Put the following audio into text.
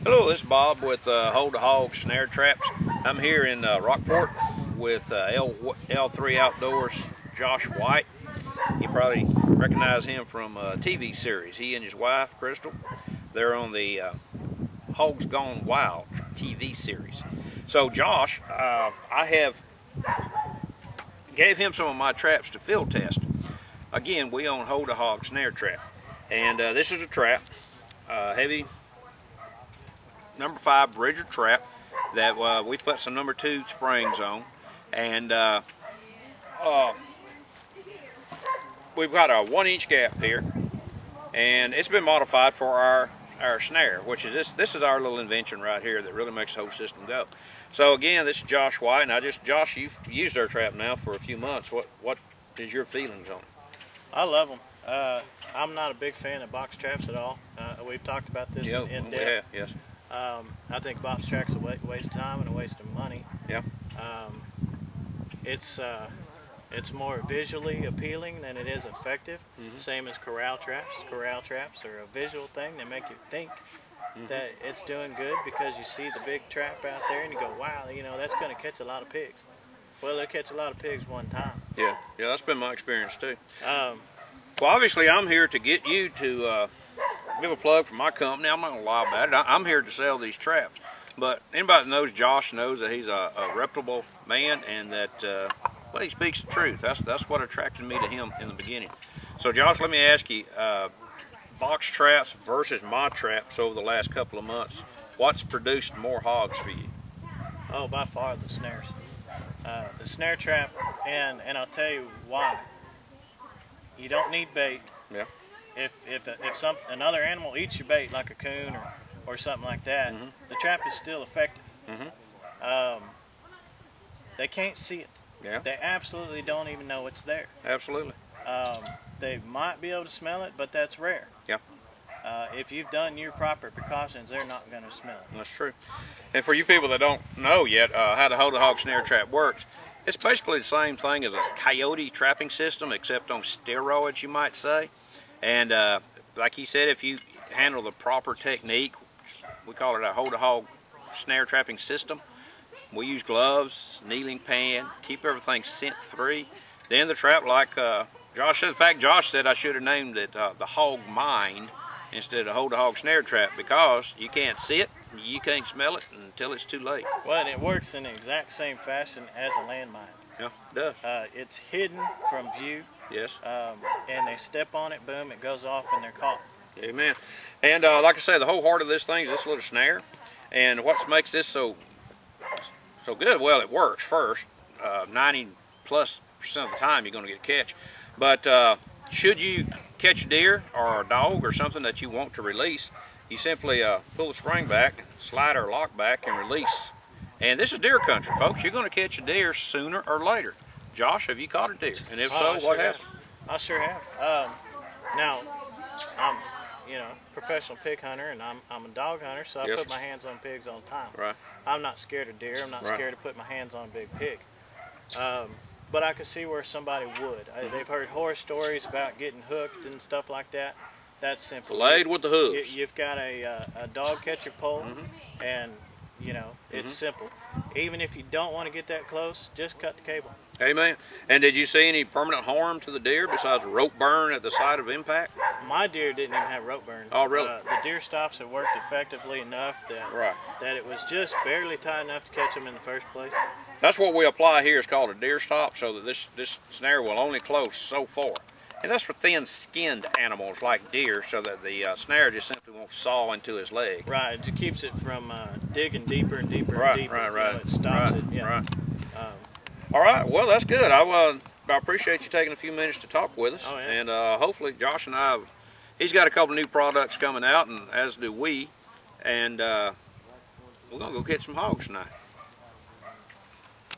Hello, this is Bob with Hawg Snare Traps. I'm here in Rockport with L3 Outdoors Josh White. You probably recognize him from a TV series. He and his wife, Crystal, they're on the Hogs Gone Wild TV series. So Josh, I gave him some of my traps to field test. Again, we own Hawg Snare Trap. And this is a trap, heavy number 5 Bridger trap that we put some number 2 springs on, and we've got a 1-inch gap here, and it's been modified for our snare, which is this is our little invention right here that really makes the whole system go. So again, this is Josh White, and Josh, you've used our trap now for a few months. What is your feelings on it? I love them. I'm not a big fan of box traps at all. We've talked about this in depth. We have, yes. I think box traps are a waste of time and a waste of money. Yeah. It's more visually appealing than it is effective. Same as corral traps. Corral traps are a visual thing. They make you think that it's doing good because you see the big trap out there and you go, wow, you know, that's going to catch a lot of pigs. Well, they'll catch a lot of pigs one time. Yeah, that's been my experience too. Well, obviously, I'm here to get you to give a plug for my company. I'm not going to lie about it. I'm here to sell these traps. But anybody that knows Josh knows that he's a reputable man, and that well, he speaks the truth. That's what attracted me to him in the beginning. So, Josh, let me ask you, box traps versus my traps over the last couple of months, what's produced more hogs for you? Oh, by far the snares. The snare trap, and I'll tell you why. You don't need bait. Yeah. If another animal eats your bait, like a coon or something like that, the trap is still effective. They can't see it. Yeah. They absolutely don't even know it's there. Absolutely. They might be able to smell it, but that's rare. Yeah. If you've done your proper precautions, they're not going to smell it. That's true. And for you people that don't know yet how the Hawg Snare Trap works, it's basically the same thing as a coyote trapping system, except on steroids, you might say. And like he said, if you handle the proper technique, we call it a Hawg snare trapping system. We use gloves, kneeling pan, keep everything scent free. Then the trap, like Josh said, in fact, Josh said I should have named it the Hawg Mind instead of Hawg Snare Trap, because you can't see it, you can't smell it until it's too late. Well, and it works in the exact same fashion as a landmine. Yeah, it does. It's hidden from view. Yes. And they step on it, boom, it goes off and they're caught. Amen. And like I say, the whole heart of this thing is this little snare. And what makes this so good? Well, it works first. 90+% of the time you're going to get a catch. But should you catch a deer or a dog or something that you want to release, you simply pull the spring back, slide or lock back, and release. And this is deer country, folks. You're going to catch a deer sooner or later. Josh, have you caught a deer? And if so, what happened? I sure have. Now, I'm professional pig hunter, and I'm a dog hunter, so I put my hands on pigs all the time. Right. I'm not scared of deer. I'm not scared to put my hands on a big pig. But I could see where somebody would. They've heard horror stories about getting hooked and stuff like that. That's simple. Filleted with the hooves. You've got a dog catcher pole, and it's simple. Even if you don't want to get that close, just cut the cable. Amen. And did you see any permanent harm to the deer besides rope burn at the site of impact? My deer didn't even have rope burn. Oh, really? The deer stops have worked effectively enough that it was just barely tight enough to catch them in the first place. That's what we apply here. It's called a deer stop, so that this snare will only close so far. And that's for thin-skinned animals like deer, so that the snare just simply won't saw into his leg. Right, it keeps it from digging deeper and deeper and deeper. Right. It stops it. Yeah. Right. All right, well, that's good. I appreciate you taking a few minutes to talk with us. Oh, yeah. And hopefully Josh and I, he's got a couple new products coming out, and as do we. And we're going to go catch some hogs tonight.